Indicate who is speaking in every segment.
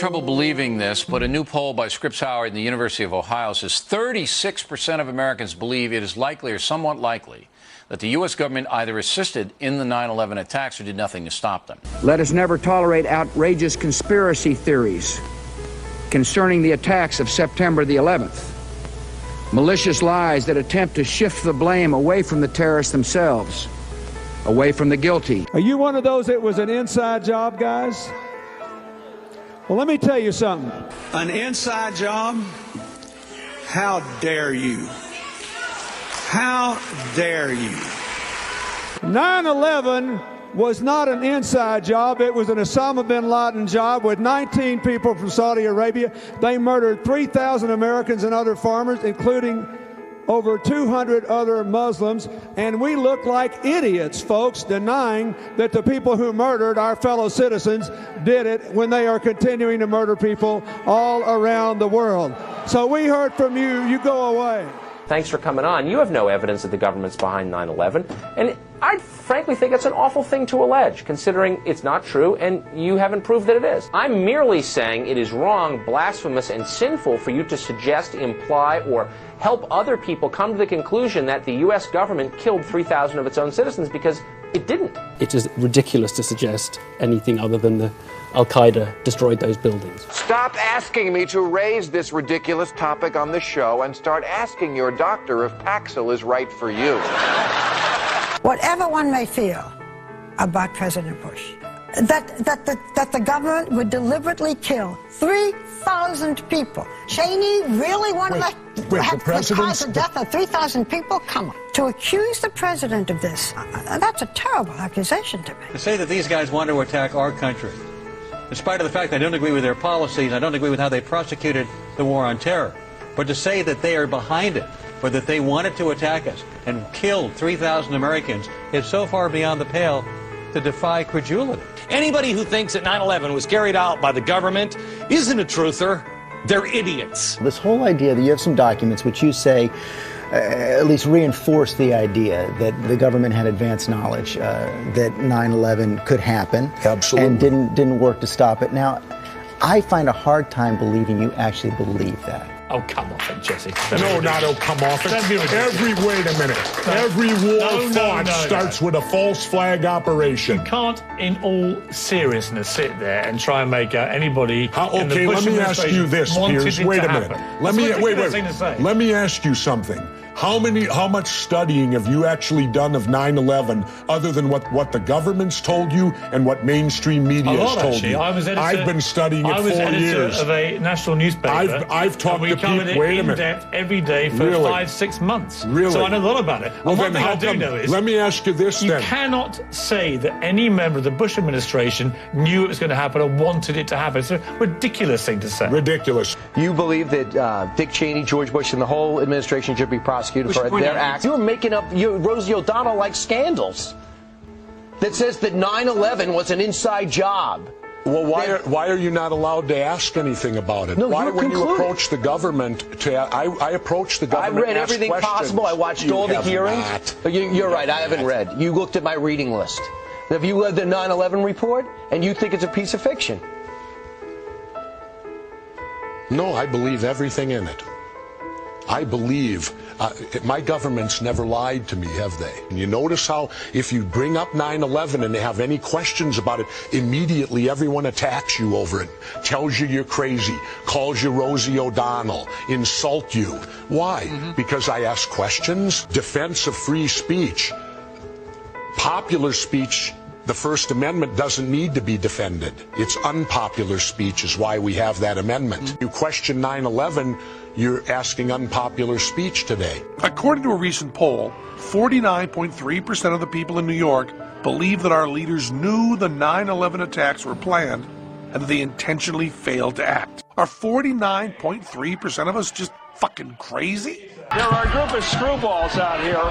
Speaker 1: trouble believing this, but a new poll by Scripps Howard and the University of Ohio says 36% of Americans believe it is likely or somewhat likely that the U.S. government either assisted in the 9/11 attacks or did nothing to stop them.
Speaker 2: Let us never tolerate outrageous conspiracy theories concerning the attacks of September the 11th. Malicious lies that attempt to shift the blame away from the terrorists themselves, away from the guilty.
Speaker 3: Are you one of those that was an inside job, guys? Well, let me tell you something.
Speaker 4: An inside job? How dare you? How dare you?
Speaker 3: 9/11 was not an inside job. It was an Osama bin Laden job with 19 people from Saudi Arabia. They murdered 3,000 Americans and other farmers, including over 200 other Muslims, and we look like idiots, folks, denying that the people who murdered our fellow citizens did it when they are continuing to murder people all around the world. So we heard from you. You go away.
Speaker 5: Thanks for coming on. You have no evidence that the government's behind 9/11, and I frankly think it's an awful thing to allege, considering it's not true and you haven't proved that it is. I'm merely saying it is wrong, blasphemous, and sinful for you to suggest, imply, or help other people come to the conclusion that the U.S. government killed 3,000 of its own citizens, because it didn't.
Speaker 6: It is ridiculous to suggest anything other than the Al-Qaeda destroyed those buildings.
Speaker 7: Stop asking me to raise this ridiculous topic on the show and start asking your doctor if Paxil is right for you.
Speaker 8: Whatever one may feel about President Bush, that the government would deliberately kill 3,000 people. Cheney really wanted to have the cause of death of 3,000 people? Come on. To accuse the president of this, that's a terrible accusation to me.
Speaker 4: To say that these guys want to attack our country, in spite of the fact I don't agree with their policies, I don't agree with how they prosecuted the war on terror, but to say that they are behind it, or that they wanted to attack us and killed 3,000 Americans is so far beyond the pale to defy credulity.
Speaker 9: Anybody who thinks that 9/11 was carried out by the government isn't a truther. They're idiots.
Speaker 10: This whole idea that you have some documents which you say at least reinforce the idea that the government had advanced knowledge that 9/11 could happen.
Speaker 11: Absolutely.
Speaker 10: And didn't work to stop it. Now, I find a hard time believing you actually believe that.
Speaker 9: Oh, come off it, Jesse.
Speaker 11: No, not oh, come off it. Wait a minute. Every war fought starts with a false flag operation.
Speaker 12: You can't, in all seriousness, sit there and try and make out anybody.
Speaker 11: Okay, let me ask you this, Piers. Wait a minute. Let me ask you something. How much studying have you actually done of 9/11 other than what the government's told you and what mainstream media has told you? I've been studying it 4 years.
Speaker 12: I was editor of a national newspaper.
Speaker 11: I've talked to people.
Speaker 12: Wait a minute. Depth every day for 5-6 months.
Speaker 11: Really?
Speaker 12: So I know a lot about it.
Speaker 11: Well,
Speaker 12: and one thing I do know is.
Speaker 11: Let me ask you this then.
Speaker 12: You cannot say that any member of the Bush administration knew it was going to happen or wanted it to happen. It's a ridiculous thing to say.
Speaker 11: Ridiculous.
Speaker 13: You believe that Dick Cheney, George Bush, and the whole administration should be prosecuted for their acts? You're making up Rosie O'Donnell-like scandals that says that 9/11 was an inside job.
Speaker 11: Well, why are you not allowed to ask anything about it?
Speaker 13: No,
Speaker 11: why, when
Speaker 13: concluded.
Speaker 11: you approach the government, I approach the government.
Speaker 13: I read everything possible. I watched all the hearings. You're right. I haven't read. You looked at my reading list. Have you read the 9/11 report and you think it's a piece of fiction?
Speaker 11: No, I believe everything in it. I believe my government's never lied to me, have they? And you notice how if you bring up 9/11 and they have any questions about it, immediately everyone attacks you over it, tells you you're crazy, calls you Rosie O'Donnell, insult you. Why? Because I ask questions? Defense of free speech. Popular speech, the First Amendment doesn't need to be defended. It's unpopular speech is why we have that amendment. You question 9/11, you're asking unpopular speech today.
Speaker 14: According to a recent poll, 49.3% of the people in New York believe that our leaders knew the 9/11 attacks were planned and that they intentionally failed to act. Are 49.3% of us just fucking crazy?
Speaker 15: There are a group of screwballs out here,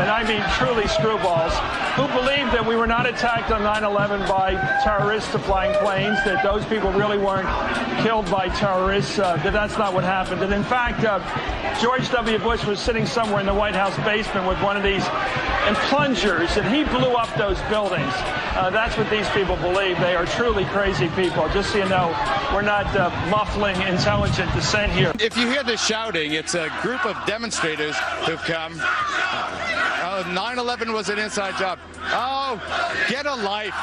Speaker 15: and I mean truly screwballs, who believe that we were not attacked on 9/11 by terrorists flying planes, that those people really weren't killed by terrorists, that that's not what happened. And in fact, George W. Bush was sitting somewhere in the White House basement with one of these plungers, and he blew up those buildings. That's what these people believe. They are truly crazy people. Just so you know, muffling intelligent dissent here.
Speaker 16: If you hear the shouting, it's a group of demonstrators who've come. 9/11 was an inside job. Oh, get a life.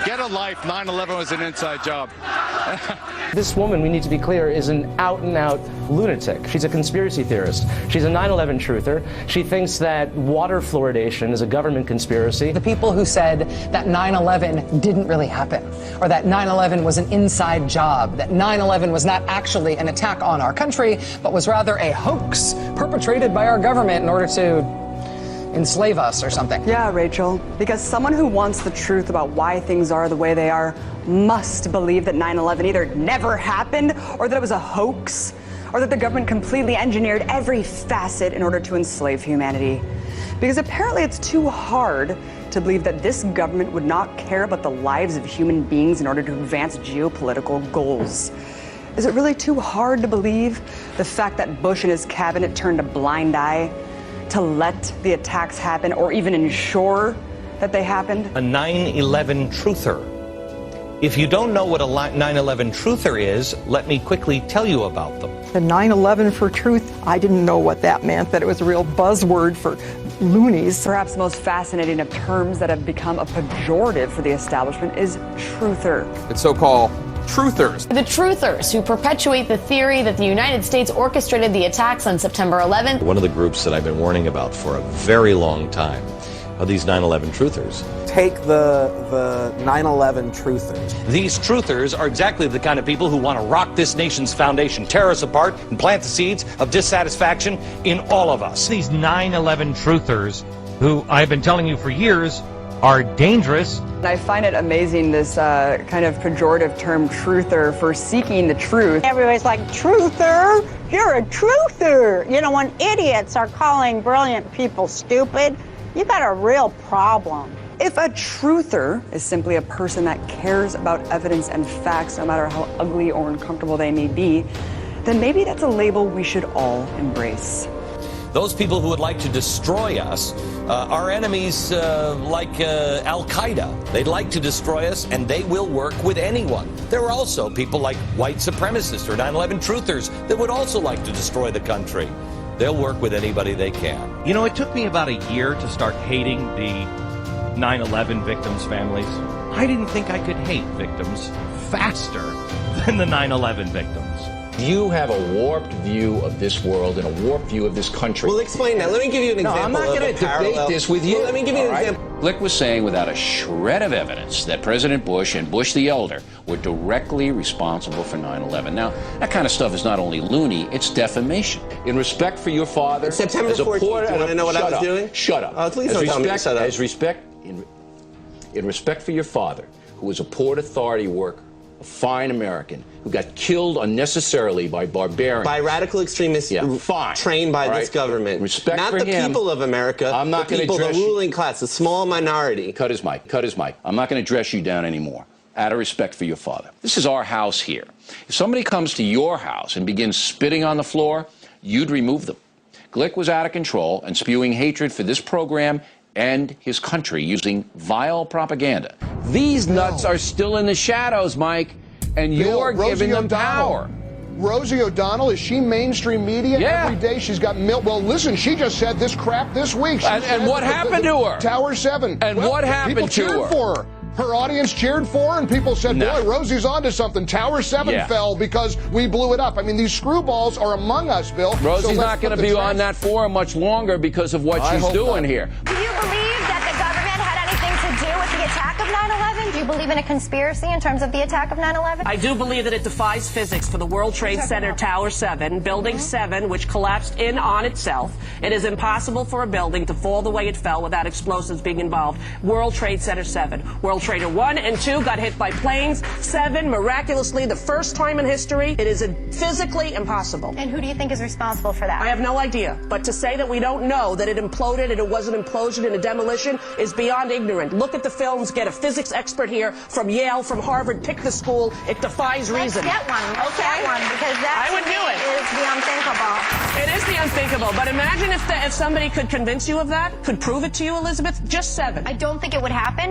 Speaker 16: Get a life. 9/11 was an inside job.
Speaker 5: This woman, we need to be clear, is an out-and-out lunatic. She's a conspiracy theorist. She's a 9/11 truther. She thinks that water fluoridation is a government conspiracy.
Speaker 17: The people who said that 9/11 didn't really happen, or that 9/11 was an inside job, that 9/11 was not actually an attack on our country, but was rather a hoax perpetrated by our government in order to enslave us or something.
Speaker 18: Yeah, Rachel, because someone who wants the truth about why things are the way they are must believe that 9/11 either never happened, or that it was a hoax, or that the government completely engineered every facet in order to enslave humanity. Because apparently it's too hard to believe that this government would not care about the lives of human beings in order to advance geopolitical goals. Is it really too hard to believe the fact that Bush and his cabinet turned a blind eye to let the attacks happen, or even ensure that they happened?
Speaker 9: A 9/11 truther. If you don't know what a 9/11 truther is, let me quickly tell you about them.
Speaker 19: The 9/11 for truth, I didn't know what that meant, that it was a real buzzword for loonies.
Speaker 18: Perhaps the most fascinating of terms that have become a pejorative for the establishment is truther.
Speaker 20: It's so-called truthers.
Speaker 21: The truthers who perpetuate the theory that the United States orchestrated the attacks on September 11th.
Speaker 22: One of the groups that I've been warning about for a very long time are these 9/11 truthers.
Speaker 23: Take the 9/11 truthers.
Speaker 9: These truthers are exactly the kind of people who want to rock this nation's foundation, tear us apart, and plant the seeds of dissatisfaction in all of us.
Speaker 24: These 9/11 truthers, who I've been telling you for years, are dangerous.
Speaker 18: I find it amazing, this kind of pejorative term truther for seeking the truth.
Speaker 25: Everybody's like, truther? You're a truther. You know, when idiots are calling brilliant people stupid, you got a real problem.
Speaker 18: If a truther is simply a person that cares about evidence and facts, no matter how ugly or uncomfortable they may be, then maybe that's a label we should all embrace.
Speaker 9: Those people who would like to destroy us are enemies like Al-Qaeda. They'd like to destroy us, and they will work with anyone. There are also people like white supremacists or 9/11 truthers that would also like to destroy the country. They'll work with anybody they can.
Speaker 24: You know, it took me about a year to start hating the 9/11 victims' families. I didn't think I could hate victims faster than the 9/11 victims.
Speaker 1: You have a warped view of this world and a warped view of this country.
Speaker 13: Well, explain that. Let me give you an example.
Speaker 1: No, I'm not going to debate this with you.
Speaker 13: Well, let me give you an example.
Speaker 1: Glick was saying without a shred of evidence that President Bush and Bush the elder were directly responsible for 9/11. Now, that kind of stuff is not only loony, it's defamation. In respect for your father,
Speaker 13: September 14th, do you want to know what I was doing?
Speaker 1: Shut up.
Speaker 13: Please don't tell me to shut up.
Speaker 1: In respect for your father, who was a Port Authority worker, a fine American, who got killed unnecessarily by barbarians.
Speaker 13: By radical extremists trained by this government.
Speaker 1: Respect
Speaker 13: not
Speaker 1: for
Speaker 13: the
Speaker 1: him.
Speaker 13: People of America,
Speaker 1: I'm not
Speaker 13: the people, the ruling class, the small minority.
Speaker 1: Cut his mic. Cut his mic. I'm not going to dress you down anymore, out of respect for your father. This is our house here. If somebody comes to your house and begins spitting on the floor, you'd remove them. Glick was out of control and spewing hatred for this program and his country using vile propaganda. These nuts are still in the shadows, Mike, and you're giving them power.
Speaker 26: Rosie O'Donnell, is she mainstream media?
Speaker 1: Yeah.
Speaker 26: Every day she's got well, listen, she just said this crap this week.
Speaker 1: And what happened to her?
Speaker 26: Tower 7.
Speaker 1: And what happened to her?
Speaker 26: People cheered for her. Her audience cheered for her, and people said, boy, Rosie's onto something. Tower 7 fell because we blew it up. I mean, these screwballs are among us, Bill.
Speaker 1: Rosie's not going to be on that forum much longer because of what she's doing here.
Speaker 27: Do you believe that the government had anything to do with the attack of 9/11? Do you believe in a conspiracy in terms of the attack of 9/11?
Speaker 28: I do believe that it defies physics for the World Trade Center Tower 7, Building 7, which collapsed in on itself. It is impossible for a building to fall the way it fell without explosives being involved. World Trade Center 7. World Trader 1 and 2 got hit by planes. 7, miraculously, the first time in history. It is physically impossible.
Speaker 27: And who do you think is responsible for that?
Speaker 28: I have no idea. But to say that we don't know that it imploded and it was an implosion and a demolition is beyond ignorant. Look at the films, get a physics expert here from Yale, from Harvard, pick the school. It defies reason.
Speaker 27: Let's get one. Let's get one, because that
Speaker 28: I would do it.
Speaker 27: Is the unthinkable.
Speaker 28: It is the unthinkable. But imagine if somebody could convince you of that, could prove it to you, Elizabeth. Just 7.
Speaker 27: I don't think it would happen.